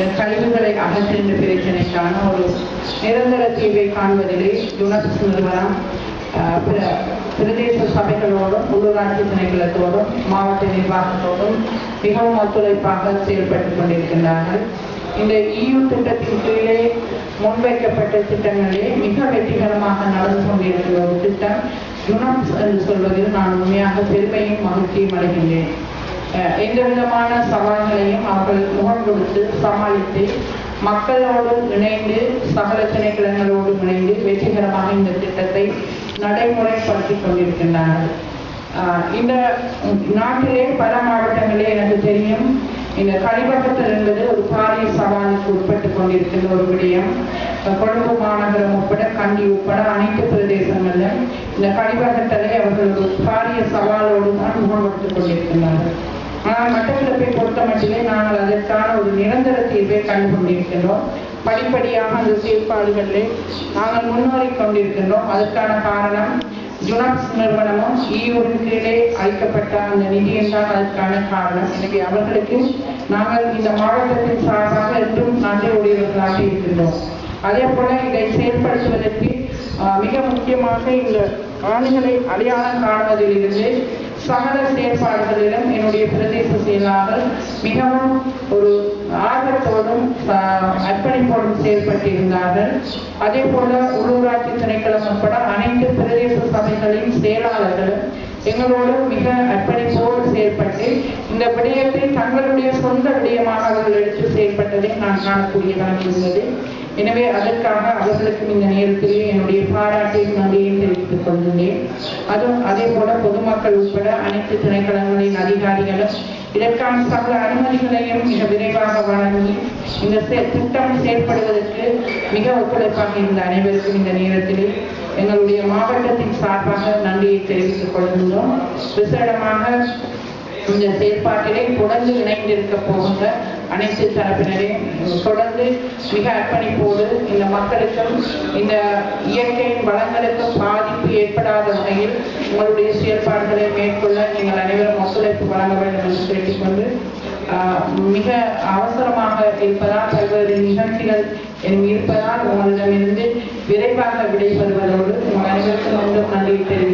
இந்த கழிவுகளை அகற்றுகின்ற பிரச்சனைக்கான ஒரு நிரந்தர தீர்வை காண்பதிலே யுனெஸ்கோ நிறுவனம் பிரதேச சபைகளோடும் உள்ளூராட்சி திணைக்களத்தோடும் மாவட்ட நிர்வாகத்தோடும் மிகவும் ஒத்துழைப்பாக செயல்பட்டுக் கொண்டிருக்கின்றார்கள். இந்த EU திட்டத்தின் கீழே முன்வைக்கப்பட்ட திட்டங்களே மிக வெற்றிகரமாக நடந்து கொண்டிருக்கிற ஒரு திட்டம் யுனெப்ஸ் என்று சொல்வதில் நான் உண்மையாக பெருமையும் மகிழ்ச்சியும் அடைகின்றேன். எந்த விதமான சவால்களையும் அவர்கள் முகம் கொடுத்து சமாளித்து மக்களோடு இணைந்து சகல திணைக்களங்களோடு இணைந்து வெற்றிகரமாக இந்த திட்டத்தை நடைமுறைப்படுத்திக் கொண்டிருக்கின்றார்கள். இந்த நாட்டிலே பல மாவட்டங்களே எனக்கு தெரியும் இந்த கழிவகத்தல் என்பது ஒரு பாரிய சவாலுக்கு உட்பட்டு கொண்டிருக்கின்ற ஒரு விடயம். கொழும்பு மாநகரம் உட்பட கண்டி உட்பட அனைத்து பிரதேசங்களிலும் இந்த கழிவகத்தலை அவர்கள் ஒரு பாரிய சவாலோடு தான் முகப்படுத்திக் கொண்டிருக்கின்றார்கள். ஆனால் மட்டக்களப்பை பொறுத்த மட்டிலே நாங்கள் அதற்கான ஒரு நிரந்தர தீர்வை கண்டுகொண்டிருக்கின்றோம். படிப்படியாக அந்த செயற்பாடுகளிலே நாங்கள் முன்னேறிக் கொண்டிருக்கின்றோம். அதற்கான காரணம் யுனெப்ஸ் நிறுவனமும் EUவின் கீழே அளிக்கப்பட்ட அந்த நிதியம் தான் அதற்கான காரணம். எனவே அவர்களுக்கு நாங்கள் இந்த மாவட்டத்தின் சார்பாக என்றும் நன்றி உடையவர்களாக இருக்கின்றோம். அதே போல இதை செயல்படுத்துவதற்கு மிக முக்கியமாக இந்த ஆணைகளை அடையாளம் காணுவதிலிருந்து சகல செயற்பாடுகளிலும் என்னுடைய பிரதேச செயலாளர் மிகவும் ஒரு ஆர்வத்தோடும் அர்ப்பணிப்போடும் செயல்பட்டிருந்தார்கள். அதே போல உள்ளூராட்சி திணைக்களம் உட்பட அனைத்து பிரதேச சபைகளின் செயலாளர்களும் எங்களோடு மிக அர்ப்பணிப்போடு செயல்பட்டு இந்த விடயத்தை தங்களுடைய சொந்த விடயமாக அவர்கள் எடுத்து செயல்பட்டதை நான் காணக்கூடியதாக இருந்தது. எனவே அதற்காக அவர்களுக்கு இந்த நேரத்தில் என்னுடைய பாராட்டையும் நன்றியையும் தெரிவித்துக் கொள்கின்றேன். அதுவும் அதே போல பொதுமக்கள் உட்பட அனைத்து திணைக்களங்களின் அதிகாரிகளும் இதற்கான சகல அனுமதிகளையும் மிக விரைவாக வழங்கி இந்த திட்டம் செயல்படுவதற்கு மிக ஒத்துழைப்பாக இருந்த அனைவருக்கும் இந்த நேரத்தில் எங்களுடைய மாவட்டத்தின் சார்பாக நன்றியை தெரிவித்துக் கொள்கின்றோம். விசேடமாக இந்த செயற்பாட்டிலே தொடர்ந்து இணைந்திருக்க போகின்ற அனைத்து தரப்பினரையும் தொடர்ந்து மிக அர்ப்பணிப்போடு இந்த மக்களுக்கும் இந்த இயற்கையின் வளங்களுக்கும் பாதிப்பு ஏற்படாத வகையில் உங்களுடைய செயல்பாடுகளை மேற்கொள்ள நீங்கள் அனைவரும் ஒத்துழைப்பு வழங்க வேண்டும் என்று கேட்டுக்கொண்டு மிக அவசரமாக இருப்பதால் பல்வேறு நிகழ்ச்சிகள் இருப்பதால் உங்களிடமிருந்து விரைவாக விடைபெறுவதோடு உங்கள் அனைவருக்கும் மீண்டும் நன்றி தெரிவித்து